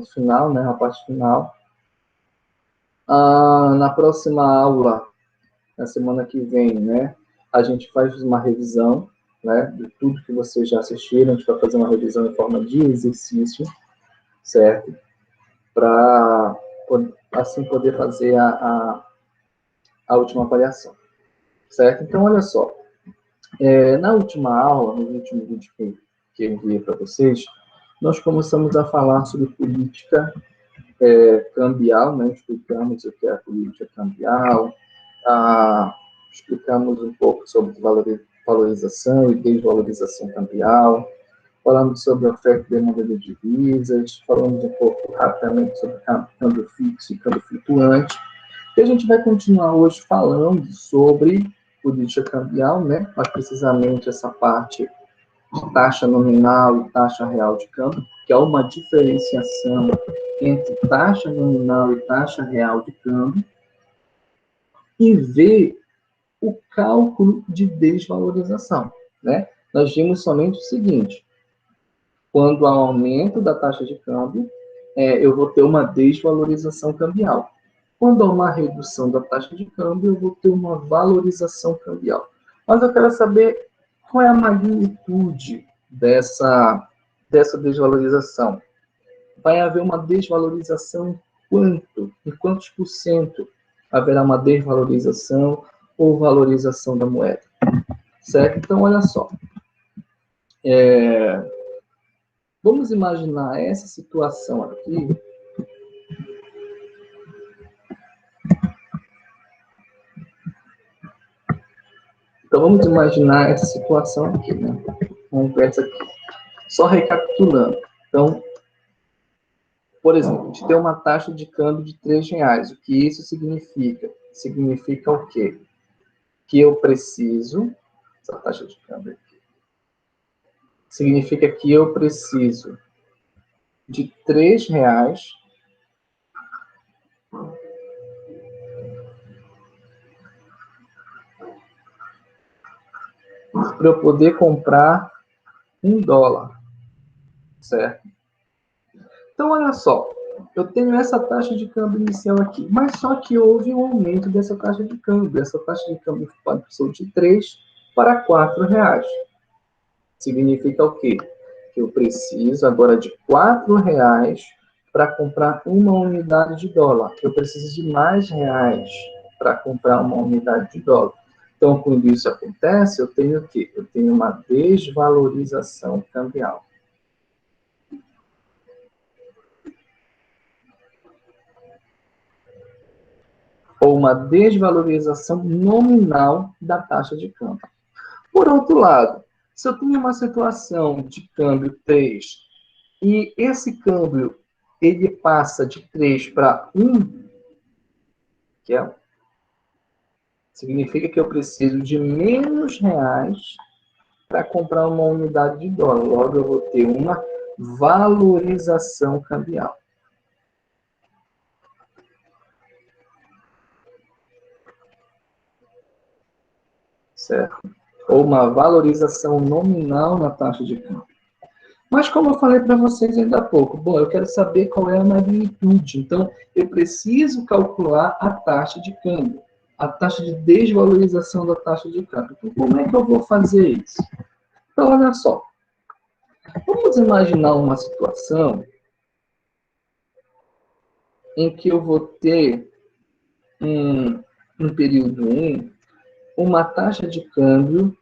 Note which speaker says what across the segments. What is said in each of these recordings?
Speaker 1: final, né, a parte final. Na próxima aula, na semana que vem, né, a gente faz uma revisão, né, de tudo que vocês já assistiram. A gente vai fazer uma revisão em forma de exercício, certo? Para assim poder fazer a última avaliação, certo? Então, olha só, na última aula, no último vídeo que eu enviei para vocês, nós começamos a falar sobre política cambial, né? Explicamos o que é a política cambial, explicamos um pouco sobre valorização e desvalorização cambial, falamos sobre oferta e demanda de divisas, falamos um pouco rapidamente sobre câmbio fixo e câmbio flutuante. E a gente vai continuar hoje falando sobre política cambial, né? Mais precisamente essa parte de taxa nominal e taxa real de câmbio, que é uma diferenciação entre taxa nominal e taxa real de câmbio, e ver o cálculo de desvalorização, né? Nós vimos somente o seguinte: quando há aumento da taxa de câmbio, eu vou ter uma desvalorização cambial. Quando há uma redução da taxa de câmbio, eu vou ter uma valorização cambial. Mas eu quero saber qual é a magnitude dessa desvalorização. Vai haver uma desvalorização em quanto? Em quantos por cento haverá uma desvalorização ou valorização da moeda? Certo? Então, olha só. Vamos imaginar essa situação aqui. Então, vamos imaginar essa situação aqui, né? Vamos ver essa aqui. Só recapitulando. Então, por exemplo, a gente tem uma taxa de câmbio de R$3. O que isso significa? Significa o quê? Que eu preciso... Essa taxa de câmbio aqui. Significa que eu preciso de R$3 para eu poder comprar $1, certo? Então, olha só, eu tenho essa taxa de câmbio inicial aqui, mas só que houve um aumento dessa taxa de câmbio. Essa taxa de câmbio passou de R$3 para R$4. Significa o quê? Que eu preciso agora de R$4 para comprar uma unidade de dólar. Eu preciso de mais reais para comprar uma unidade de dólar. Então, quando isso acontece, eu tenho o quê? Eu tenho uma desvalorização cambial. Ou uma desvalorização nominal da taxa de câmbio. Por outro lado, se eu tenho uma situação de câmbio 3 e esse câmbio ele passa de 3 para 1, que significa que eu preciso de menos reais para comprar uma unidade de dólar. Logo, eu vou ter uma valorização cambial. Certo? Ou uma valorização nominal na taxa de câmbio. Mas como eu falei para vocês ainda há pouco, bom, eu quero saber qual é a magnitude. Então, eu preciso calcular a taxa de câmbio, a taxa de desvalorização da taxa de câmbio. Então, como é que eu vou fazer isso? Então, olha só. Vamos imaginar uma situação em que eu vou ter um período 1, uma taxa de câmbio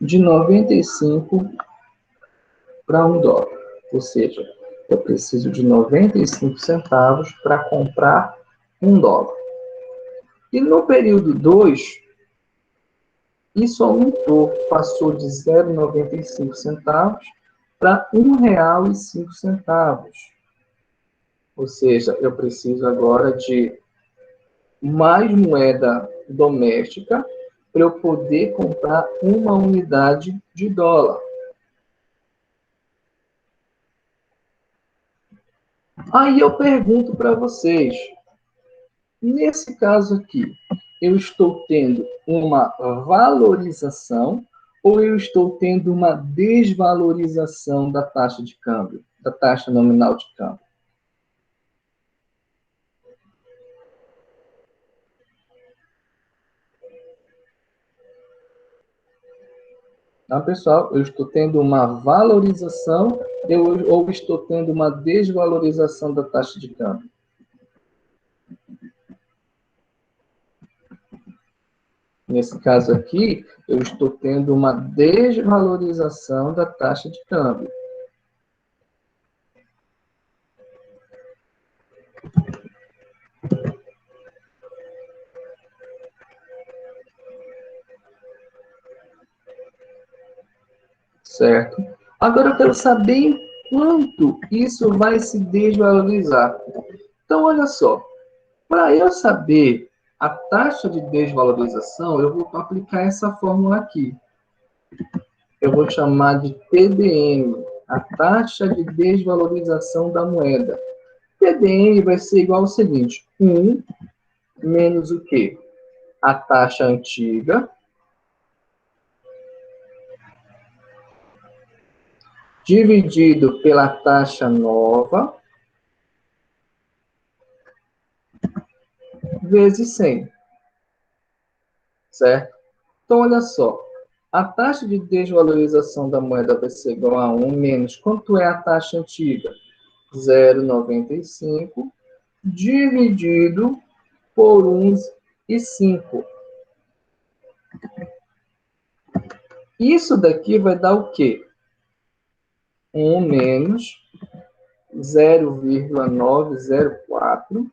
Speaker 1: de 95 para $1. Ou seja, eu preciso de 95 centavos para comprar $1. E no período 2, isso aumentou, passou de 0,95 centavos para R$1,05. Ou seja, eu preciso agora de mais moeda doméstica para eu poder comprar uma unidade de dólar. Aí eu pergunto para vocês, Nesse caso aqui, eu estou tendo uma valorização ou eu estou tendo uma desvalorização da taxa de câmbio, da taxa nominal de câmbio? Então, pessoal, eu estou tendo uma valorização ou estou tendo uma desvalorização da taxa de câmbio? Nesse caso aqui, eu estou tendo uma desvalorização da taxa de câmbio. Certo? Agora eu quero saber em quanto isso vai se desvalorizar. Então, olha só, para eu saber a taxa de desvalorização, eu vou aplicar essa fórmula aqui. Eu vou chamar de TDM, a taxa de desvalorização da moeda. TDM vai ser igual ao seguinte: 1 menos o quê? A taxa antiga, dividido pela taxa nova, vezes 100. Certo? Então, olha só. A taxa de desvalorização da moeda vai ser igual a 1 menos quanto é a taxa antiga? 0,95 dividido por 1,5. Isso daqui vai dar o quê? 1 menos 0,904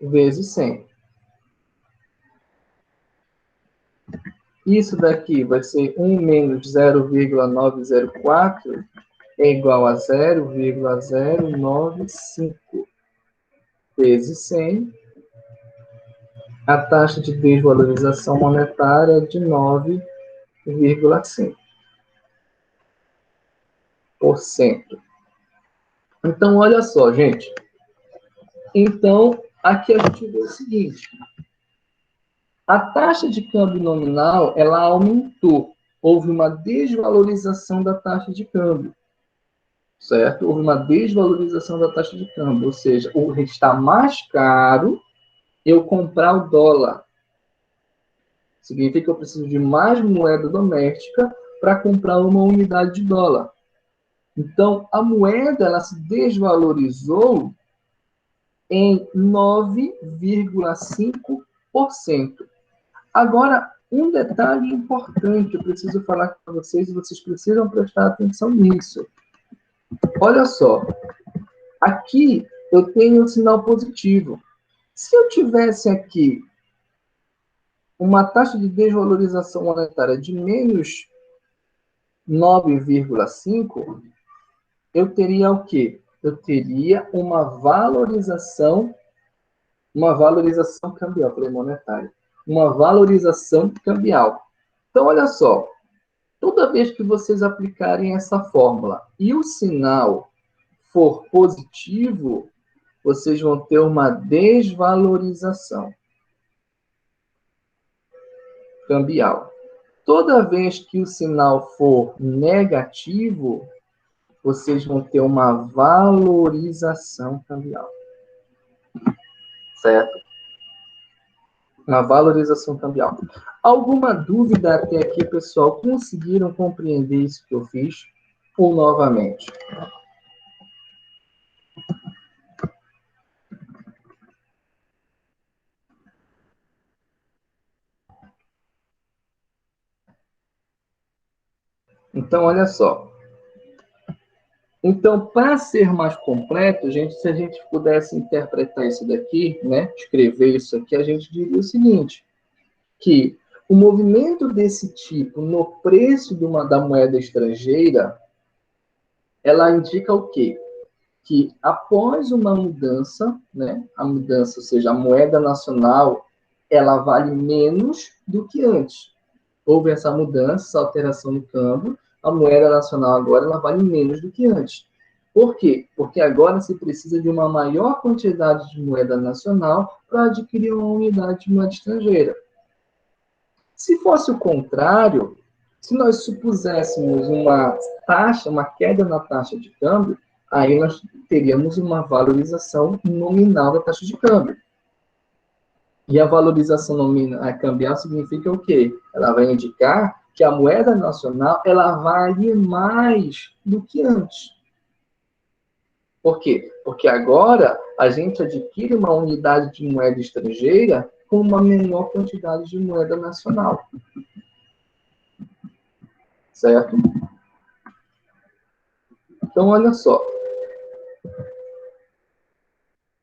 Speaker 1: vezes 100. Isso daqui vai ser 1 menos 0,904 é igual a 0,095 vezes 100. A taxa de desvalorização monetária é de 9,5%. Então, olha só, gente. Então, aqui a gente vê o seguinte. A taxa de câmbio nominal, ela aumentou. Houve uma desvalorização da taxa de câmbio. Certo? Houve uma desvalorização da taxa de câmbio. Ou seja, está mais caro eu comprar o dólar. Significa que eu preciso de mais moeda doméstica para comprar uma unidade de dólar. Então, a moeda ela se desvalorizou em 9,5%. Agora, um detalhe importante, eu preciso falar para vocês, e vocês precisam prestar atenção nisso. Olha só, aqui eu tenho um sinal positivo. Se eu tivesse aqui uma taxa de desvalorização monetária de menos 9,5, eu teria o quê? Eu teria uma valorização cambial, falei monetária, uma valorização cambial. Então, olha só, toda vez que vocês aplicarem essa fórmula e o sinal for positivo, vocês vão ter uma desvalorização cambial. Toda vez que o sinal for negativo, vocês vão ter uma valorização cambial. Certo? Uma valorização cambial. Alguma dúvida até aqui, pessoal? Conseguiram compreender isso que eu fiz? Ou novamente? Então, olha só. Então, para ser mais completo, gente, se a gente pudesse interpretar isso daqui, né, escrever isso aqui, a gente diria o seguinte, que o movimento desse tipo no preço da moeda estrangeira, ela indica o quê? Que após uma mudança, né, a mudança, ou seja, a moeda nacional, ela vale menos do que antes. Houve essa mudança, essa alteração no câmbio, a moeda nacional agora ela vale menos do que antes. Por quê? Porque agora se precisa de uma maior quantidade de moeda nacional para adquirir uma unidade de moeda estrangeira. Se fosse o contrário, se nós supuséssemos uma taxa, uma queda na taxa de câmbio, aí nós teríamos uma valorização nominal da taxa de câmbio. E a valorização nominal cambial significa o quê? Ela vai indicar que a moeda nacional ela vale mais do que antes. Por quê? Porque agora a gente adquire uma unidade de moeda estrangeira com uma menor quantidade de moeda nacional. Certo? Então, olha só.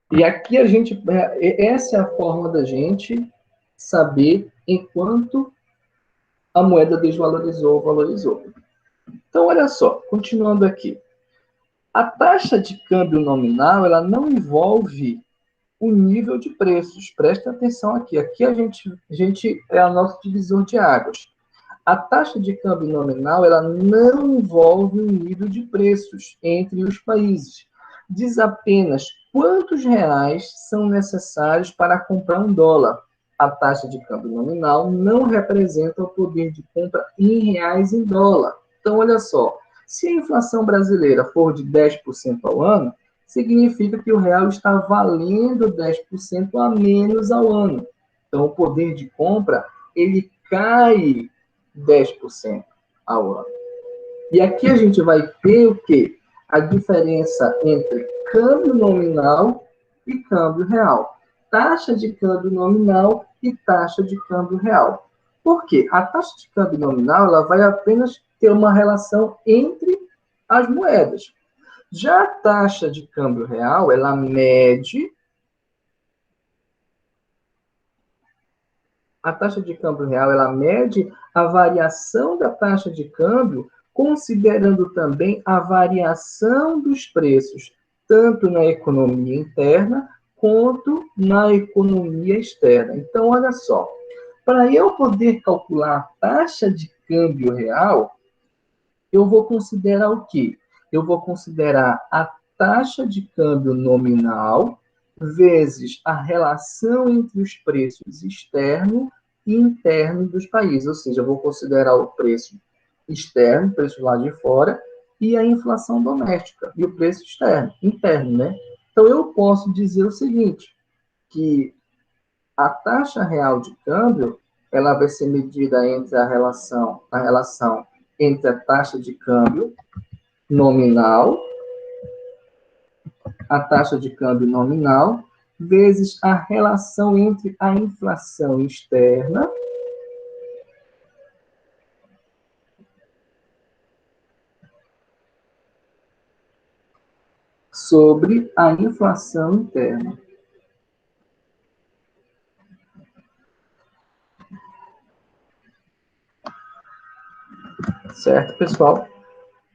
Speaker 1: E aqui a gente... Essa é a forma da gente saber enquanto a moeda desvalorizou ou valorizou. Então, olha só. Continuando aqui. A taxa de câmbio nominal, ela não envolve o nível de preços. Presta atenção aqui. Aqui a gente é o nosso divisor de águas. A taxa de câmbio nominal, ela não envolve o nível de preços entre os países. Diz apenas quantos reais são necessários para comprar um dólar. A taxa de câmbio nominal não representa o poder de compra em reais em dólar. Então, olha só. Se a inflação brasileira for de 10% ao ano, significa que o real está valendo 10% a menos ao ano. Então, o poder de compra, ele cai 10% ao ano. E aqui a gente vai ter o quê? A diferença entre câmbio nominal e câmbio real. Taxa de câmbio nominal e taxa de câmbio real. Por quê? A taxa de câmbio nominal ela vai apenas ter uma relação entre as moedas. Já a taxa de câmbio real, ela mede... A taxa de câmbio real, ela mede a variação da taxa de câmbio, considerando também a variação dos preços, tanto na economia interna, quanto na economia externa. Então, olha só, para eu poder calcular a taxa de câmbio real, eu vou considerar o quê? Eu vou considerar a taxa de câmbio nominal vezes a relação entre os preços externo e interno dos países. Ou seja, eu vou considerar o preço externo, o preço lá de fora, e a inflação doméstica, e o preço interno, né? Então, eu posso dizer o seguinte, que a taxa real de câmbio, ela vai ser medida entre a relação entre a taxa de câmbio nominal, a taxa de câmbio nominal, vezes a relação entre a inflação externa sobre a inflação interna. Certo, pessoal?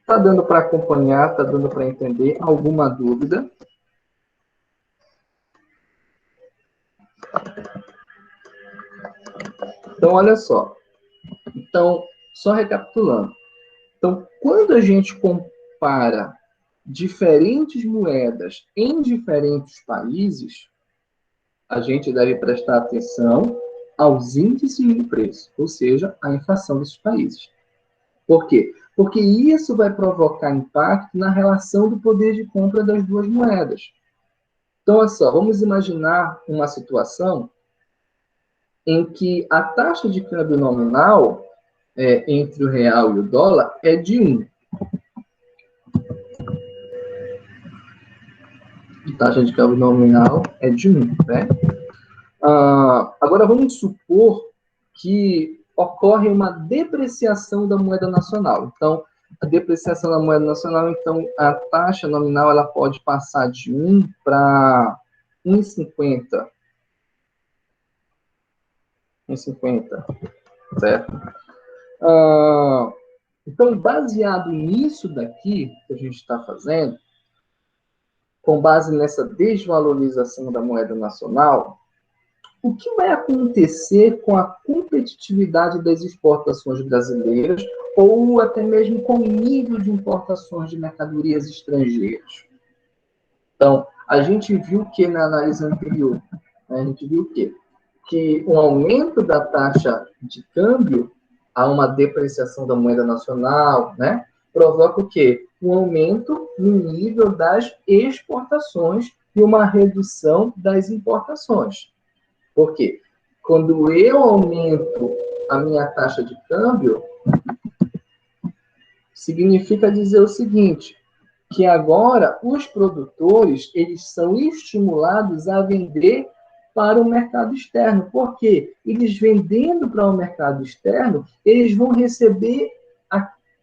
Speaker 1: Tá dando para acompanhar, tá dando para entender? Alguma dúvida? Então, olha só. Então, só recapitulando. Então, quando a gente compara diferentes moedas em diferentes países, a gente deve prestar atenção aos índices de preço, ou seja, a inflação desses países. Por quê? Porque isso vai provocar impacto na relação do poder de compra das duas moedas. Então, olha só, vamos imaginar uma situação em que a taxa de câmbio nominal entre o real e o dólar é de 1. A taxa de câmbio nominal é de 1, né? Agora, vamos supor que ocorre uma depreciação da moeda nacional. Então, a depreciação da moeda nacional, então, a taxa nominal ela pode passar de 1 para 1,50. 1,50, certo? Então, baseado nisso daqui que a gente está fazendo, com base nessa desvalorização da moeda nacional, o que vai acontecer com a competitividade das exportações brasileiras ou até mesmo com o nível de importações de mercadorias estrangeiras. Então, a gente viu que na análise anterior, né, a gente viu que o aumento da taxa de câmbio, há uma depreciação da moeda nacional, né, provoca o quê? Um aumento no nível das exportações e uma redução das importações. Por quê? Quando eu aumento a minha taxa de câmbio, significa dizer o seguinte, que agora os produtores, eles são estimulados a vender para o mercado externo. Por quê? Eles vendendo para o mercado externo, eles vão receber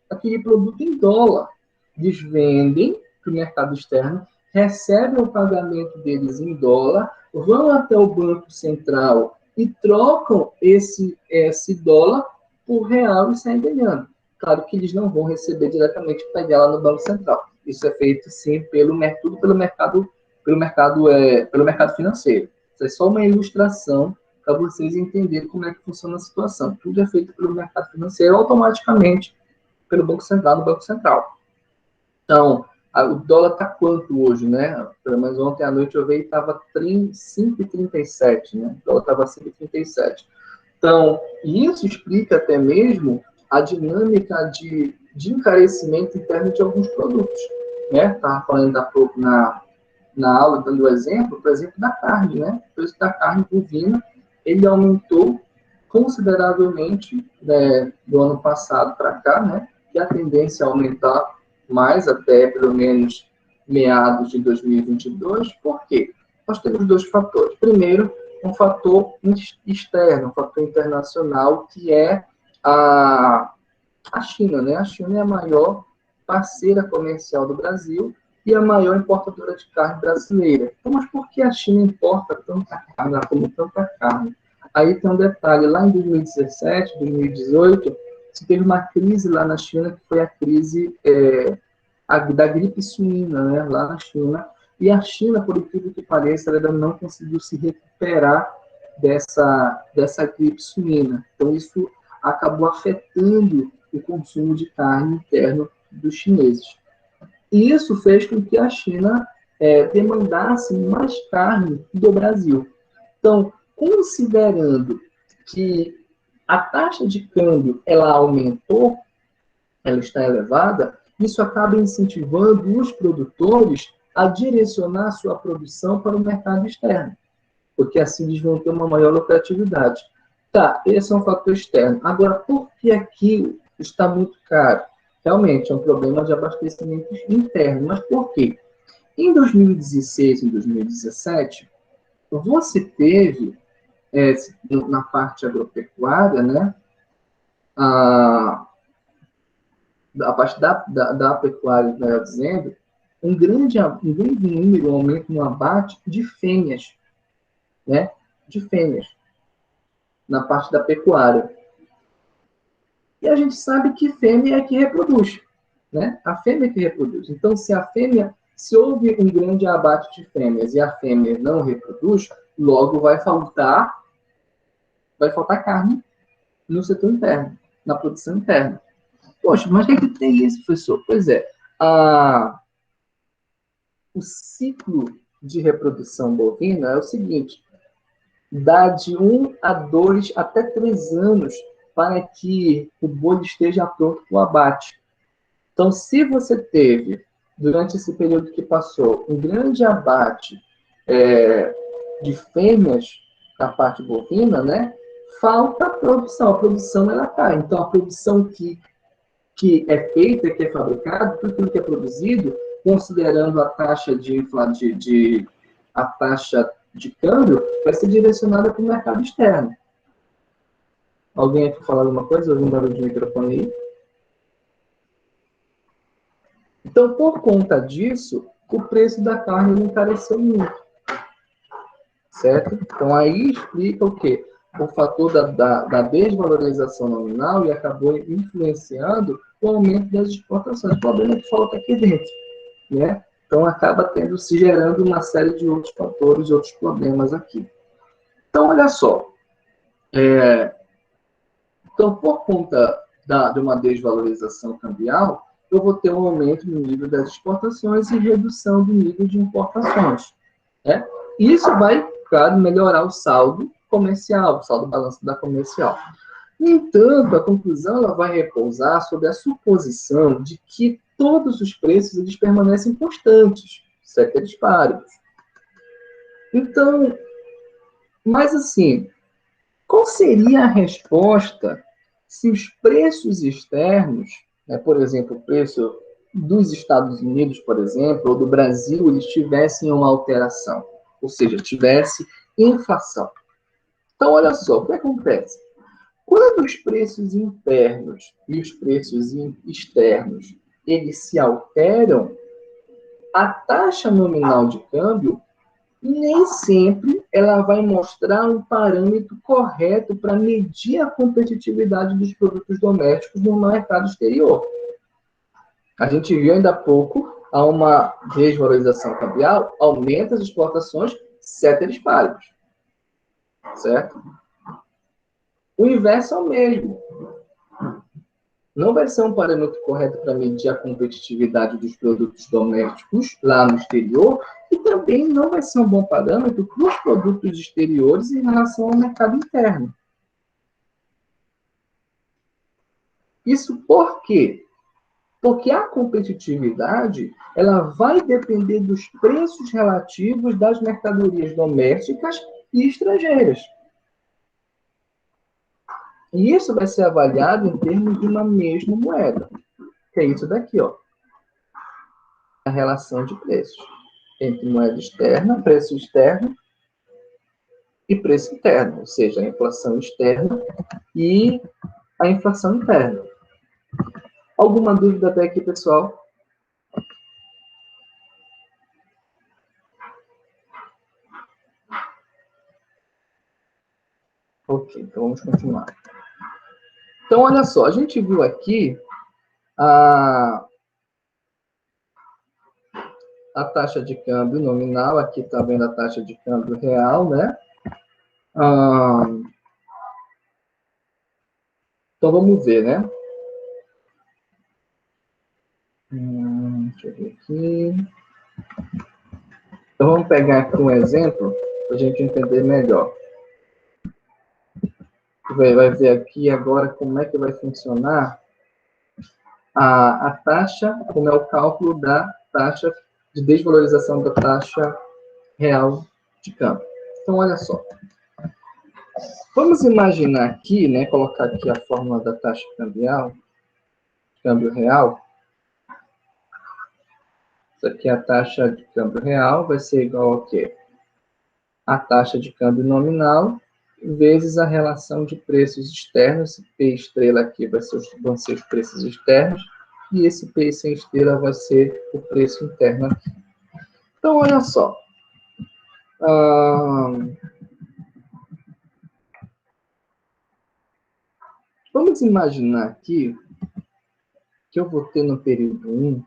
Speaker 1: aquele produto em dólar. Eles vendem para o mercado externo, recebem o pagamento deles em dólar, vão até o Banco Central e trocam esse dólar por real e saem ganhando. Claro que eles não vão receber diretamente e pegar lá no Banco Central. Isso é feito, sim, pelo mercado financeiro. Isso é só uma ilustração para vocês entenderem como é que funciona a situação. Tudo é feito pelo mercado financeiro automaticamente pelo Banco Central, no Banco Central. Então, o dólar está quanto hoje, né? Pelo menos ontem à noite eu vi que estava 5,37, né? O dólar estava 5,37. Então, isso explica até mesmo a dinâmica de encarecimento interno de alguns produtos. Estava falando há pouco na aula, dando o exemplo, por exemplo, da carne. Né? O preço da carne bovina, ele aumentou consideravelmente, né, do ano passado para cá, né? E a tendência é aumentar mais até, pelo menos, meados de 2022. Por quê? Nós temos dois fatores. Primeiro, um fator externo, um fator internacional, que é a China, né? A China é a maior parceira comercial do Brasil e a maior importadora de carne brasileira. Então, mas por que a China importa tanta carne, como tanta carne? Aí tem um detalhe, lá em 2017, 2018, se teve uma crise lá na China, que foi a crise da gripe suína, né? Lá na China. E a China, por incrível que pareça, ela ainda não conseguiu se recuperar dessa gripe suína. Então, isso acabou afetando o consumo de carne interno dos chineses. E isso fez com que a China demandasse mais carne do Brasil. Então, considerando que a taxa de câmbio ela aumentou, ela está elevada, isso acaba incentivando os produtores a direcionar sua produção para o mercado externo, porque assim eles vão ter uma maior lucratividade. Tá, esse é um fator externo. Agora, por que aqui está muito caro? Realmente, é um problema de abastecimento interno. Mas por quê? Em 2016 e 2017, você teve, na parte agropecuária, né, a parte da pecuária, melhor dizendo, um grande número, um aumento no abate de fêmeas, né, de fêmeas, na parte da pecuária. E a gente sabe que fêmea é que reproduz, né? A fêmea é que reproduz. Então, se houve um grande abate de fêmeas e a fêmea não reproduz, logo vai faltar carne no setor interno, na produção interna. Poxa, mas o que tem isso, professor? Pois é, o ciclo de reprodução bovina é o seguinte: dá de 1 a 2 até 3 anos para que o boi esteja pronto para o abate. Então, se você teve, durante esse período que passou, um grande abate de fêmeas na parte bovina, né, falta a produção. A produção, ela cai. Então, a produção que é feita, que é fabricada, tudo aquilo que é produzido, considerando a taxa a taxa de câmbio, vai ser direcionada para o mercado externo. Alguém aqui falar alguma coisa? Algum barulho de microfone aí? Então, por conta disso, o preço da carne encareceu muito. Certo? Então, aí explica o quê? O fator da desvalorização nominal e acabou influenciando o aumento das exportações. O problema é que falta aqui dentro, né? Então, acaba se gerando uma série de outros fatores, outros problemas aqui. Então, olha só. Então, por conta de uma desvalorização cambial, eu vou ter um aumento no nível das exportações e redução do nível de importações. Né? Isso vai, claro, melhorar o saldo comercial, o saldo balanço da comercial. No entanto, a conclusão ela vai repousar sobre a suposição de que todos os preços eles permanecem constantes, ceteris paribus. Então, mas assim, qual seria a resposta se os preços externos, né, por exemplo, o preço dos Estados Unidos, por exemplo, ou do Brasil, eles tivessem uma alteração, ou seja, tivesse inflação? Então, olha só, o que acontece? Quando os preços internos e os preços externos eles se alteram, a taxa nominal de câmbio nem sempre ela vai mostrar um parâmetro correto para medir a competitividade dos produtos domésticos no mercado exterior. A gente viu ainda há pouco, há uma desvalorização cambial, aumenta as exportações, ceteris paribus. Certo? O inverso é o mesmo. Não vai ser um parâmetro correto para medir a competitividade dos produtos domésticos lá no exterior e também não vai ser um bom parâmetro para os produtos exteriores em relação ao mercado interno. Isso por quê? Porque a competitividade ela vai depender dos preços relativos das mercadorias domésticas e estrangeiras. E isso vai ser avaliado em termos de uma mesma moeda, que é isso daqui, ó. A relação de preços entre moeda externa, preço externo e preço interno, ou seja, a inflação externa e a inflação interna. Alguma dúvida até aqui, pessoal? Ok, então vamos continuar. Então, olha só, a gente viu aqui a taxa de câmbio nominal, aqui está vendo a taxa de câmbio real, né? Então, vamos ver, né? Deixa eu ver aqui. Então, vamos pegar aqui um exemplo para a gente entender melhor. Vai ver aqui agora como é que vai funcionar a taxa, como é o cálculo da taxa de desvalorização da taxa real de câmbio. Então, olha só. Vamos imaginar aqui, né, colocar aqui a fórmula da taxa cambial, câmbio real. Isso aqui é a taxa de câmbio real, vai ser igual ao quê? A taxa de câmbio nominal vezes a relação de preços externos. P estrela aqui vão ser os preços externos, e esse P sem estrela vai ser o preço interno aqui. Então, olha só. Vamos imaginar aqui que eu vou ter no período 1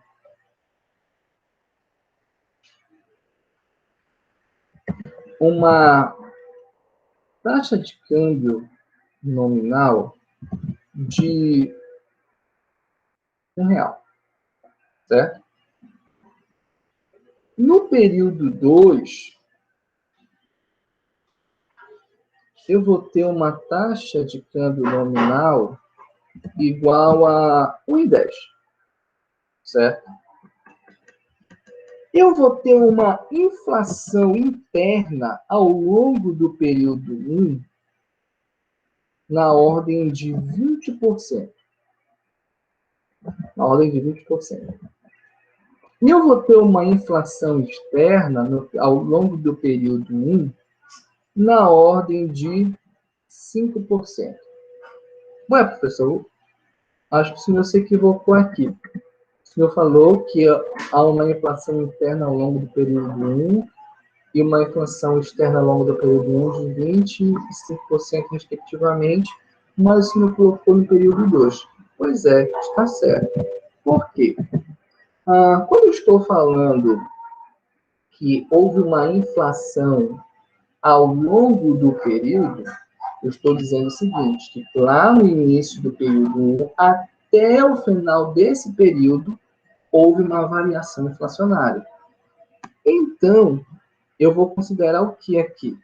Speaker 1: uma taxa de câmbio nominal de R$1, certo? No período 2, eu vou ter uma taxa de câmbio nominal igual a 1,10, certo? Eu vou ter uma inflação interna ao longo do período 1 na ordem de 20%. Na ordem de 20%. E eu vou ter uma inflação externa ao longo do período 1 na ordem de 5%. Ué, professor, acho que o senhor se equivocou aqui. O senhor falou que há uma inflação interna ao longo do período 1 e uma inflação externa ao longo do período 1 de 20% e 5%, respectivamente, mas o senhor colocou no período 2. Pois é, está certo. Por quê? Quando eu estou falando que houve uma inflação ao longo do período, Eu estou dizendo o seguinte, que lá no início do período 1, até o final desse período, houve uma variação inflacionária. Então, eu vou considerar o que aqui?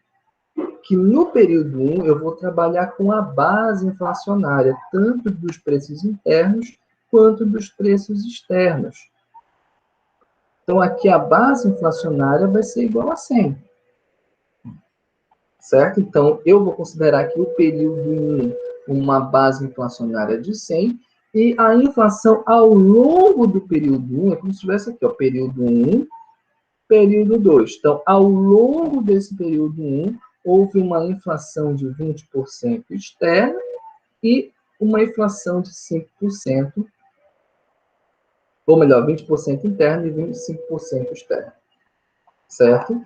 Speaker 1: Que no período 1 eu vou trabalhar com a base inflacionária, tanto dos preços internos quanto dos preços externos. Então, aqui a base inflacionária vai ser igual a 100. Certo? Então, eu vou considerar aqui o período 1 uma base inflacionária de 100 e a inflação ao longo do período 1 é como se tivesse aqui, ó, período 1, período 2. Então, ao longo desse período 1, houve uma inflação de 20% externa e uma inflação de 5%, ou melhor, 20% interna e 25% externa. Certo?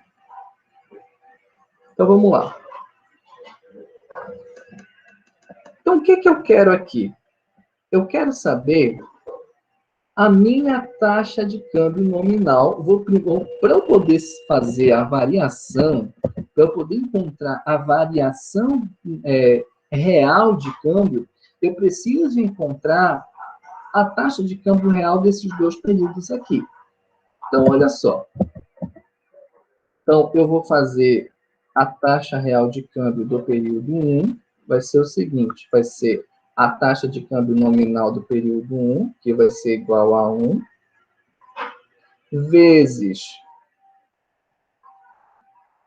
Speaker 1: Então, vamos lá. Então, o que eu quero aqui? Eu quero saber a minha taxa de câmbio nominal. Para eu poder fazer a variação, para eu poder encontrar a variação real de câmbio, eu preciso encontrar a taxa de câmbio real desses dois períodos aqui. Então, olha só. Então, eu vou fazer a taxa real de câmbio do período 1, vai ser o seguinte, vai ser a taxa de câmbio nominal do período 1, que vai ser igual a 1, vezes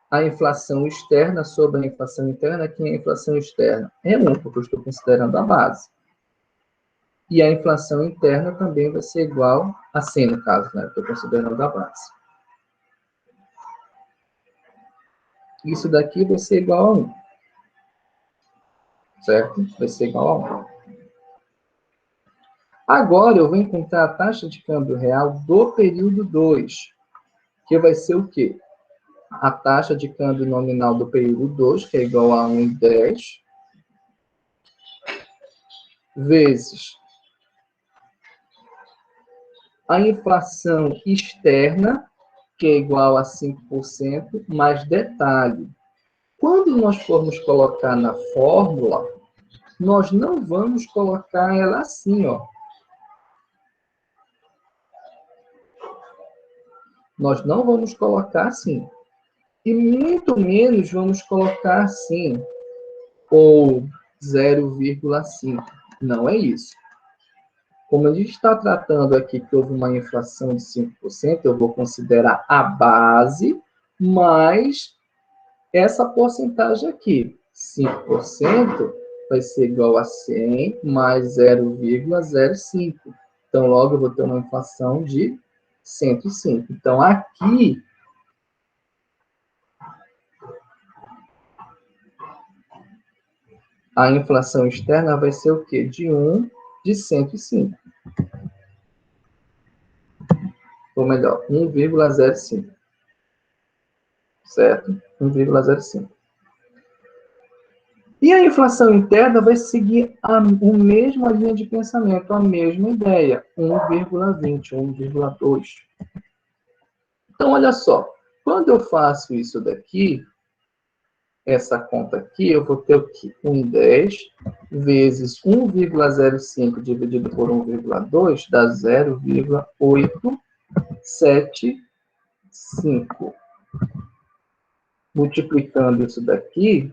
Speaker 1: a inflação externa sobre a inflação interna, que é a inflação externa é 1, porque eu estou considerando a base. E a inflação interna também vai ser igual a 100, no caso, né? Estou considerando a base. Isso daqui vai ser igual a 1. Certo? Vai ser igual a 1. Agora, eu vou encontrar a taxa de câmbio real do período 2, que vai ser o quê? A taxa de câmbio nominal do período 2, que é igual a 1,10, vezes a inflação externa, que é igual a 5%, mais detalhe. Quando nós formos colocar na fórmula, nós não vamos colocar ela assim, ó. Nós não vamos colocar assim. E muito menos vamos colocar assim, ou 0,5. Não é isso. Como a gente está tratando aqui que houve uma inflação de 5%, eu vou considerar a base mais essa porcentagem aqui. 5% vai ser igual a 100 mais 0,05. Então, logo eu vou ter uma inflação de 105. Então, aqui a inflação externa vai ser o quê? De 1, de 105. Ou melhor, 1,05. Certo? 1,05. E a inflação interna vai seguir a mesma linha de pensamento, a mesma ideia, 1,20, 1,2. Então, olha só, quando eu faço isso daqui, essa conta aqui, eu vou ter o quê? 1,10 vezes 1,05 dividido por 1,2 dá 0,875. Multiplicando isso daqui,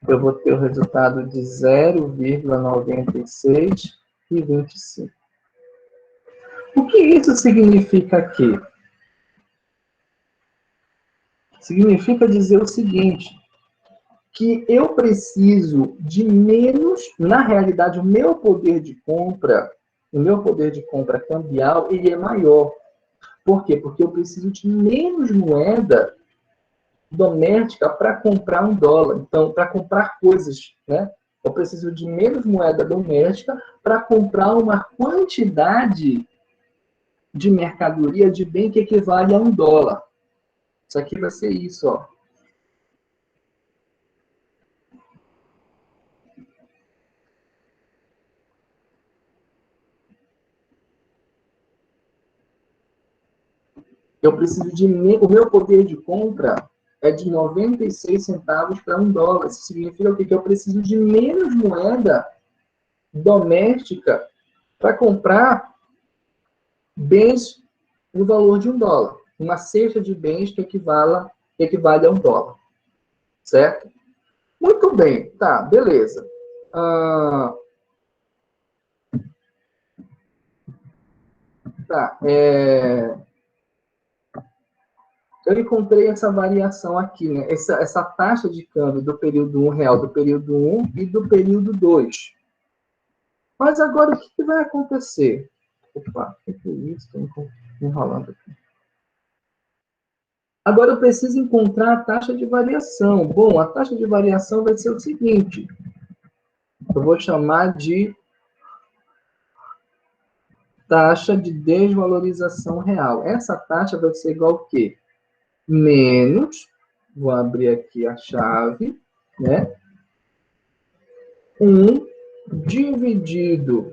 Speaker 1: eu vou ter o resultado de 0,9625. O que isso significa aqui? Significa dizer o seguinte, que eu preciso de menos, na realidade, o meu poder de compra cambial, ele é maior. Por quê? Porque eu preciso de menos moeda doméstica para comprar um dólar. Então, para comprar coisas, né? Eu preciso de menos moeda doméstica para comprar uma quantidade de mercadoria, de bem que equivale a $1. Isso aqui vai ser isso, ó. Eu preciso de o meu poder de compra é de 96 centavos para $1. Isso significa o quê? Que eu preciso de menos moeda doméstica para comprar bens no valor de $1. Uma cesta de bens que equivale a $1. Certo? Muito bem. Tá, beleza. Tá, eu encontrei essa variação aqui, né? Essa taxa de câmbio do período 1 real, do período 1 e do período 2. Mas agora o que vai acontecer? Opa, o que é isso? Estou enrolando aqui. Agora eu preciso encontrar a taxa de variação. Bom, a taxa de variação vai ser o seguinte. Eu vou chamar de taxa de desvalorização real. Essa taxa vai ser igual a quê? Menos, vou abrir aqui a chave, né? 1 dividido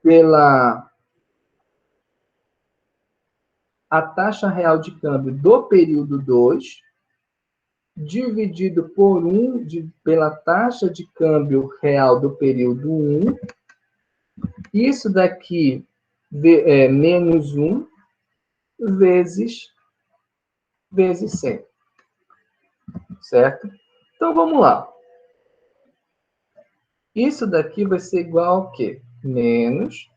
Speaker 1: pela a taxa real de câmbio do período 2, dividido por 1 pela taxa de câmbio real do período 1. Isso daqui é menos 1 vezes 100. Certo? Então, vamos lá. Isso daqui vai ser igual ao quê? Menos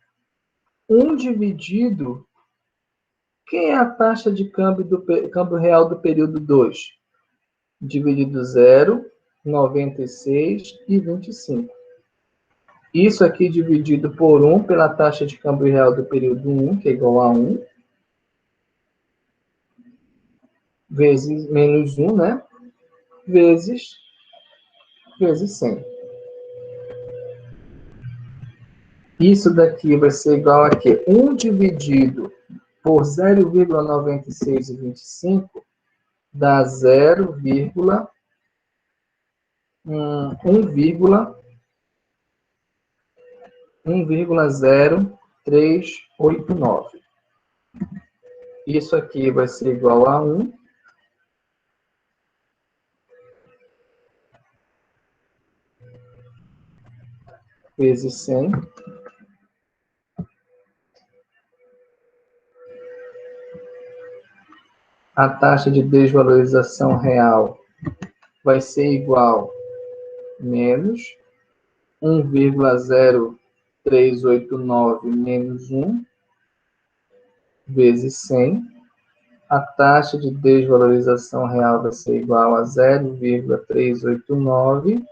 Speaker 1: 1 dividido... Quem é a taxa de câmbio câmbio real do período 2? Dividido 0, 96 e 25. Isso aqui dividido por 1 pela taxa de câmbio real do período 1, que é igual a 1, vezes menos 1, né? Vezes 100. Isso daqui vai ser igual a quê? 1 dividido por 0,96 e 25 dá 1,0389. Isso aqui vai ser igual a 1 vezes 100. A taxa de desvalorização real vai ser igual a menos 1,0389 menos 1 vezes 100. A taxa de desvalorização real vai ser igual a 0,389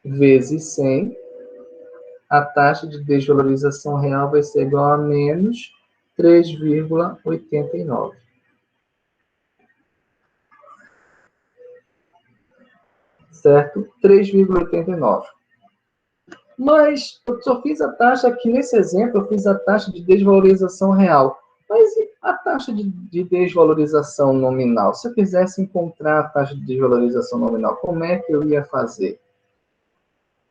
Speaker 1: vezes 100. A taxa de desvalorização real vai ser igual a menos 3,89. Certo? 3,89. Mas eu só fiz a taxa aqui, nesse exemplo, eu fiz a taxa de desvalorização real. Mas e a taxa de desvalorização nominal? Se eu quisesse encontrar a taxa de desvalorização nominal, como é que eu ia fazer?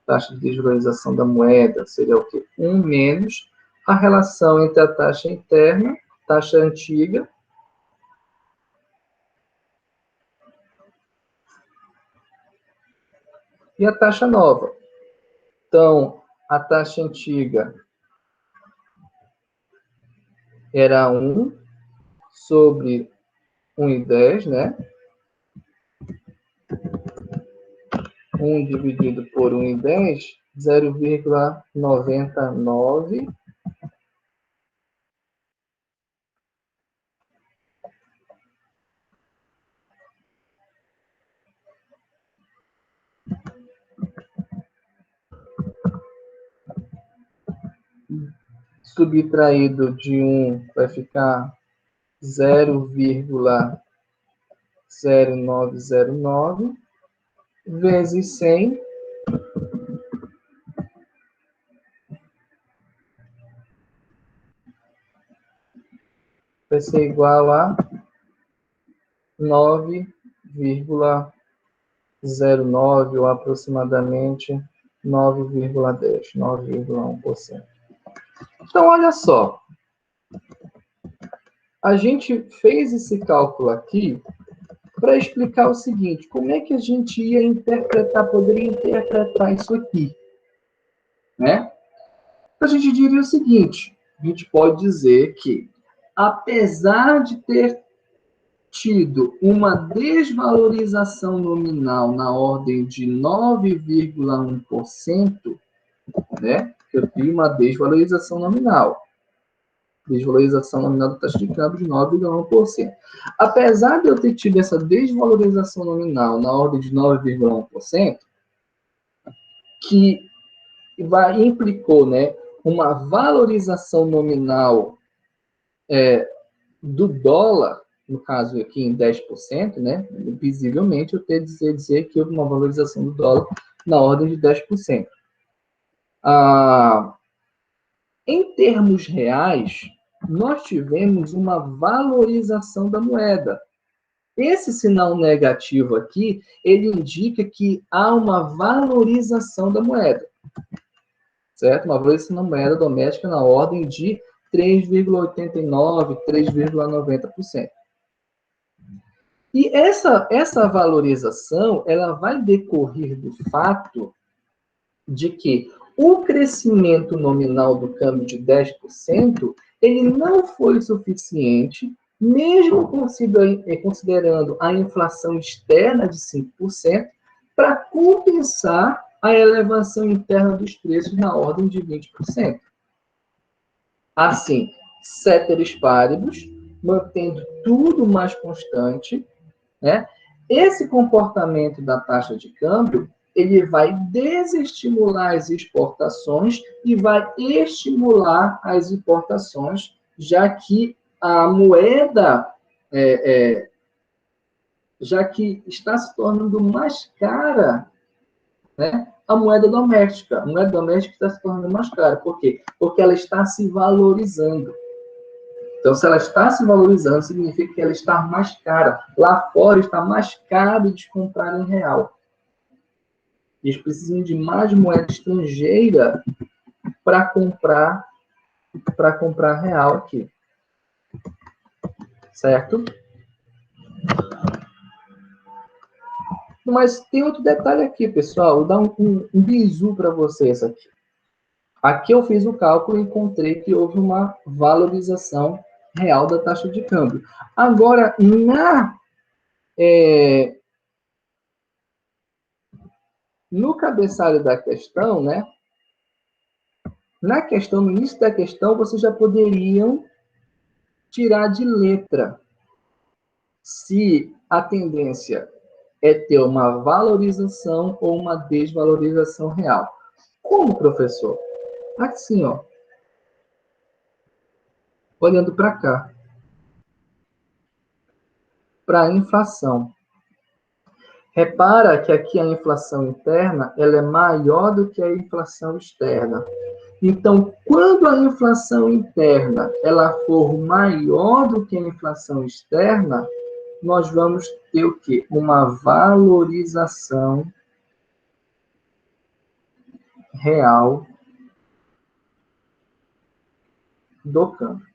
Speaker 1: Taxa de desvalorização da moeda seria o quê? 1 menos a relação entre a taxa interna, taxa antiga, e a taxa nova. Então, a taxa antiga era 1 sobre 1,10, né? 1 dividido por 1,10, 0,99. Subtraído de 1 vai ficar 0,0909 vezes 100 vai ser igual a 9,09 ou aproximadamente 9,10, 9,1%. Então, olha só. a gente fez esse cálculo aqui para explicar o seguinte, como é que a gente ia interpretar, poderia interpretar isso aqui, né? A gente diria o seguinte, a gente pode dizer que, apesar de ter tido uma desvalorização nominal na ordem de 9,1%, né? Eu tive uma desvalorização nominal. Desvalorização nominal da taxa de câmbio de 9,1%. Apesar de eu ter tido essa desvalorização nominal na ordem de 9,1%, que implicou, né, uma valorização nominal do dólar, no caso aqui em 10%, né, visivelmente eu tenho que dizer que houve uma valorização do dólar na ordem de 10%. Em termos reais, nós tivemos uma valorização da moeda. Esse sinal negativo aqui, ele indica que há uma valorização da moeda, certo? Uma valorização da moeda doméstica na ordem de 3,89%, 3,90%. E essa valorização, ela vai decorrer do fato de que o crescimento nominal do câmbio de 10%, ele não foi suficiente, mesmo considerando a inflação externa de 5%, para compensar a elevação interna dos preços na ordem de 20%. Assim, ceteris paribus, mantendo tudo mais constante, né? Esse comportamento da taxa de câmbio, ele vai desestimular as exportações e vai estimular as importações, já que a moeda, já que está se tornando mais cara, né, a moeda doméstica. A moeda doméstica está se tornando mais cara. Por quê? Porque ela está se valorizando. Então, se ela está se valorizando, significa que ela está mais cara. Lá fora está mais caro de comprar em real. Eles precisam de mais moeda estrangeira para comprar real aqui. Certo? Mas tem outro detalhe aqui, pessoal. Vou dar um bizu para vocês aqui. Aqui eu fiz o cálculo e encontrei que houve uma valorização real da taxa de câmbio. Agora, no cabeçalho da questão, né? Na questão, no início da questão, vocês já poderiam tirar de letra se a tendência é ter uma valorização ou uma desvalorização real. Como, professor? Assim, ó. Olhando para cá. Para a inflação. Repara que aqui a inflação interna ela é maior do que a inflação externa. Então, quando a inflação interna ela for maior do que a inflação externa, nós vamos ter o quê? Uma valorização real do câmbio.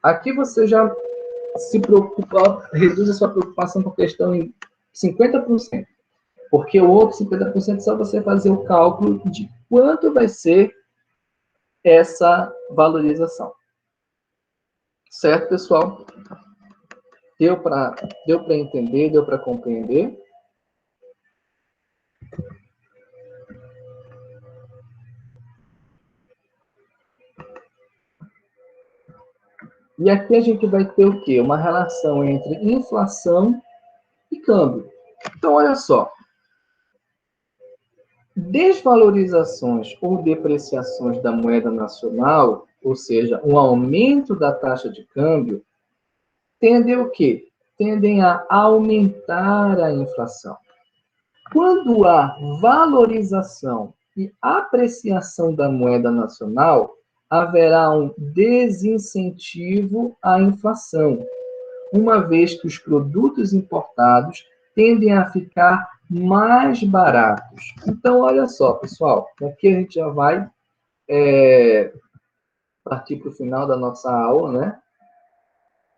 Speaker 1: Aqui você já se preocupa, reduz a sua preocupação com a questão em 50%. Porque o outro 50% é só você fazer o cálculo de quanto vai ser essa valorização. Certo, pessoal? Deu para entender, deu para compreender? E aqui a gente vai ter o quê? Uma relação entre inflação e câmbio. Então, olha só. Desvalorizações ou depreciações da moeda nacional, ou seja, um aumento da taxa de câmbio, tendem o quê? Tendem a aumentar a inflação. Quando há valorização e apreciação da moeda nacional, haverá um desincentivo à inflação, uma vez que os produtos importados tendem a ficar mais baratos. Então, olha só, pessoal, aqui a gente já vai partir para o final da nossa aula, né?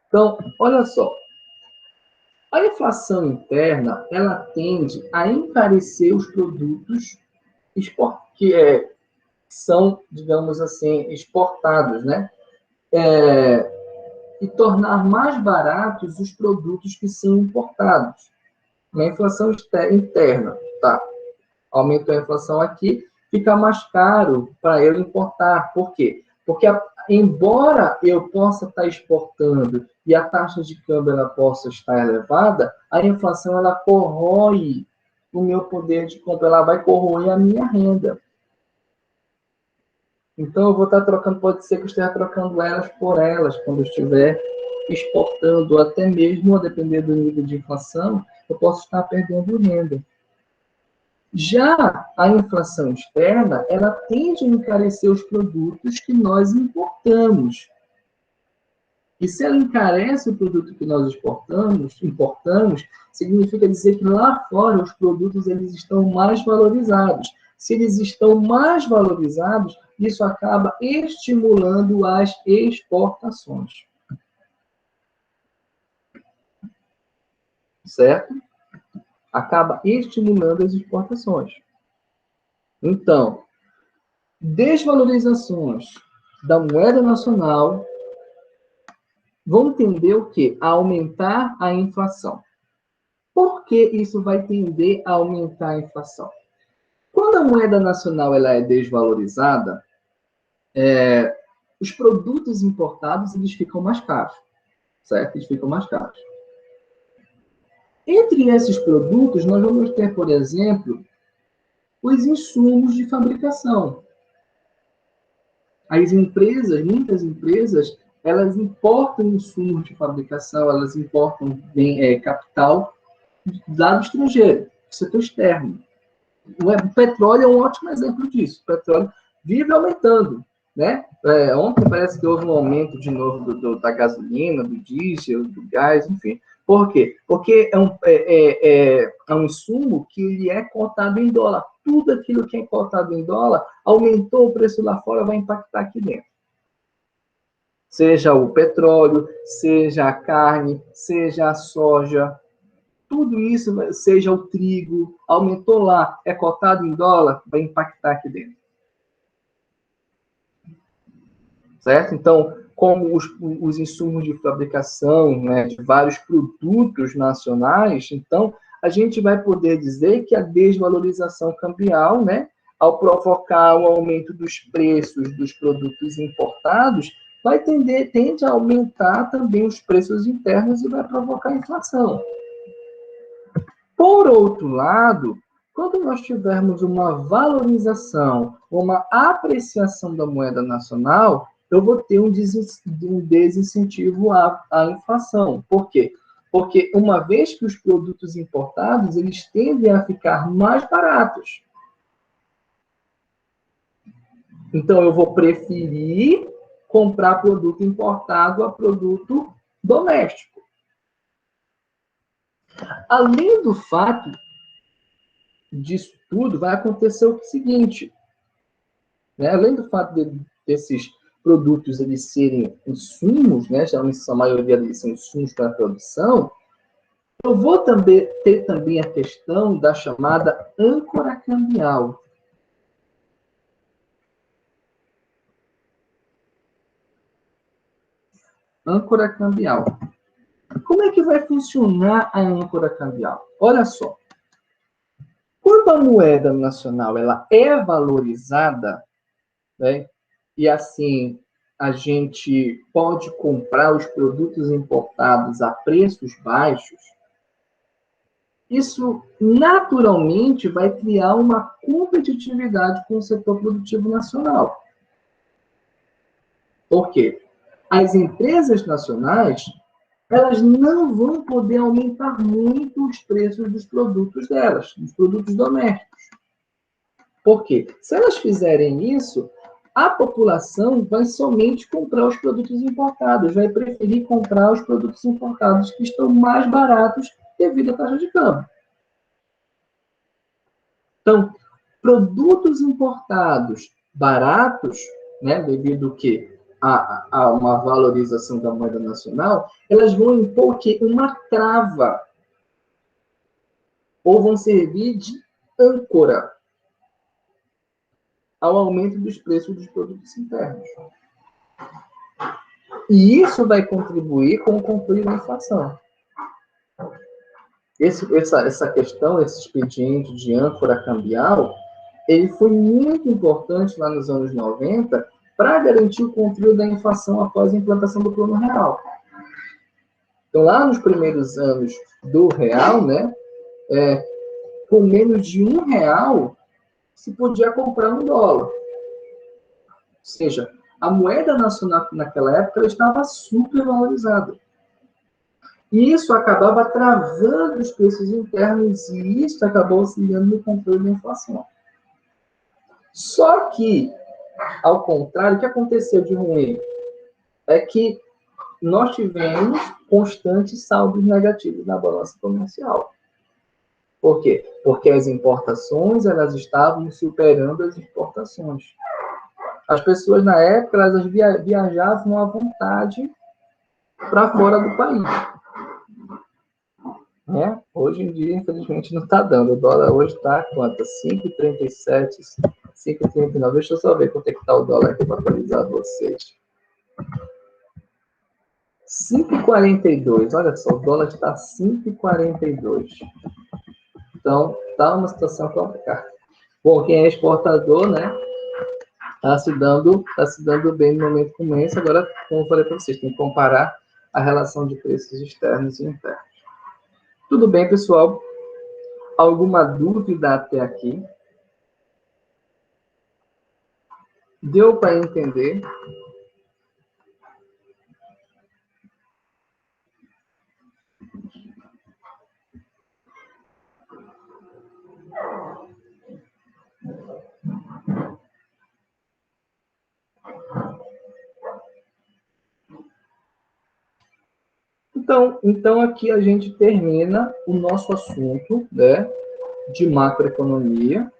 Speaker 1: Então, olha só. A inflação interna, ela tende a encarecer os produtos que são, digamos assim, exportados, né? E tornar mais baratos os produtos que são importados. Na inflação interna, tá? Aumentou a inflação aqui, fica mais caro para eu importar. Por quê? Porque, embora eu possa estar exportando e a taxa de câmbio ela possa estar elevada, a inflação ela corrói o meu poder de compra, ela vai corroer a minha renda. Então, eu vou estar trocando, pode ser que eu esteja trocando elas por elas, quando eu estiver exportando, até mesmo, a depender do nível de inflação, eu posso estar perdendo renda. Já a inflação externa, ela tende a encarecer os produtos que nós importamos. E se ela encarece o produto que nós importamos, significa dizer que lá fora os produtos eles estão mais valorizados. Se eles estão mais valorizados, isso acaba estimulando as exportações. Certo? Acaba estimulando as exportações. Então, desvalorizações da moeda nacional vão tender o quê? A aumentar a inflação. Por que isso vai tender a aumentar a inflação? Quando a moeda nacional ela é desvalorizada, os produtos importados eles ficam mais caros, certo? Eles ficam mais caros. Entre esses produtos, nós vamos ter, por exemplo, os insumos de fabricação. As empresas, muitas empresas, elas importam insumos de fabricação, elas importam capital lá do estrangeiro, do setor externo. O petróleo é um ótimo exemplo disso. O petróleo vive aumentando, né? Ontem parece que houve um aumento de novo da gasolina, do diesel, do gás, enfim. Por quê? Porque é um insumo que ele é cotado em dólar. Tudo aquilo que é cotado em dólar, aumentou o preço lá fora, vai impactar aqui dentro. Seja o petróleo, seja a carne, seja a soja, tudo isso, seja o trigo, aumentou lá, é cotado em dólar, vai impactar aqui dentro. Certo? Então, como os insumos de fabricação, né, de vários produtos nacionais, então, a gente vai poder dizer que a desvalorização cambial, né, ao provocar o aumento dos preços dos produtos importados, tende a aumentar também os preços internos e vai provocar inflação. Por outro lado, quando nós tivermos uma valorização, uma apreciação da moeda nacional, eu vou ter um desincentivo à inflação. Por quê? Porque uma vez que os produtos importados, eles tendem a ficar mais baratos. Então, eu vou preferir comprar produto importado a produto doméstico. Além do fato disso tudo, vai acontecer o seguinte, né? Além do fato desses produtos eles serem insumos, né? Geralmente a maioria deles são insumos para a produção, eu vou ter também a questão da chamada âncora cambial. Âncora cambial. Como é que vai funcionar a âncora cambial? Olha só. Quando a moeda nacional ela é valorizada, né, e assim a gente pode comprar os produtos importados a preços baixos, isso naturalmente vai criar uma competitividade com o setor produtivo nacional. Por quê? As empresas nacionais elas não vão poder aumentar muito os preços dos produtos delas, dos produtos domésticos. Por quê? Se elas fizerem isso, a população vai somente comprar os produtos importados, vai preferir comprar os produtos importados que estão mais baratos devido à taxa de câmbio. Então, produtos importados baratos, né, devido ao quê? a uma valorização da moeda nacional, elas vão impor que uma trava, ou vão servir de âncora ao aumento dos preços dos produtos internos. E isso vai contribuir com o controle da inflação. Essa questão, esse expediente de âncora cambial, ele foi muito importante lá nos anos 90 para garantir o controle da inflação após a implantação do Plano Real. Então, lá nos primeiros anos do Real, né, com menos de R$1, se podia comprar um dólar. Ou seja, a moeda nacional naquela época ela estava super valorizada. E isso acabava travando os preços internos e isso acabou auxiliando no controle da inflação. Só que, ao contrário, o que aconteceu de ruim é que nós tivemos constantes saldos negativos na balança comercial. Por quê? Porque as importações elas estavam superando as exportações. As pessoas, na época, elas viajavam à vontade para fora do país. Né? Hoje em dia, infelizmente, não está dando. O dólar hoje está quanto? 5,37, 5,39. Deixa eu só ver quanto é que está o dólar aqui para atualizar vocês. 5,42. Olha só, o dólar está 5,42. Então, está uma situação complicada. Bom, quem é exportador, né? Está se dando bem no momento como esse. Agora, como eu falei para vocês, tem que comparar a relação de preços externos e internos. Tudo bem, pessoal? Alguma dúvida até aqui? Deu para entender? Então aqui a gente termina o nosso assunto, né, de macroeconomia.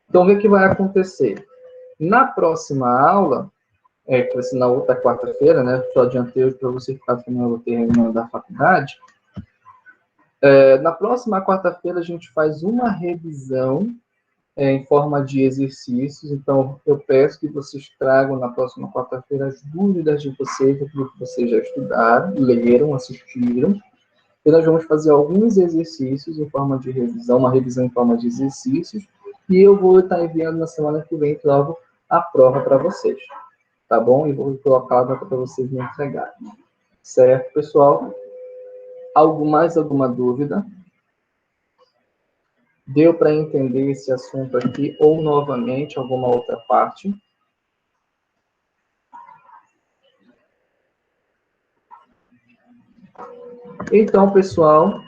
Speaker 1: Então, o que vai acontecer? Na próxima aula, que vai ser na outra quarta-feira, né, só adiantei hoje para você ficar que não ter reunião da faculdade. Na próxima quarta-feira, a gente faz uma revisão em forma de exercícios. Então, eu peço que vocês tragam na próxima quarta-feira as dúvidas de vocês, aquilo que vocês já estudaram, leram, assistiram. E nós vamos fazer alguns exercícios em forma de revisão, uma revisão em forma de exercícios, e eu vou estar enviando na semana que vem logo a prova para vocês, tá bom? E vou colocar a data para vocês me entregarem. Certo, pessoal? Mais alguma dúvida? Deu para entender esse assunto aqui, ou novamente, alguma outra parte? Então, pessoal,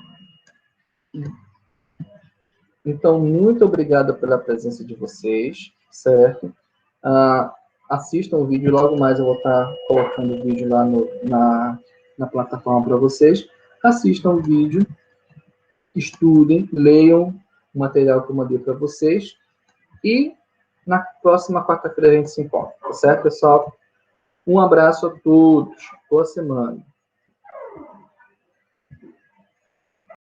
Speaker 1: muito obrigado pela presença de vocês, certo? Assistam o vídeo, logo mais eu vou estar colocando o vídeo lá na plataforma para vocês. Assistam o vídeo, estudem, leiam o material que eu mandei para vocês e na próxima quarta-feira a gente se encontra, tá certo, pessoal? Um abraço a todos, boa semana.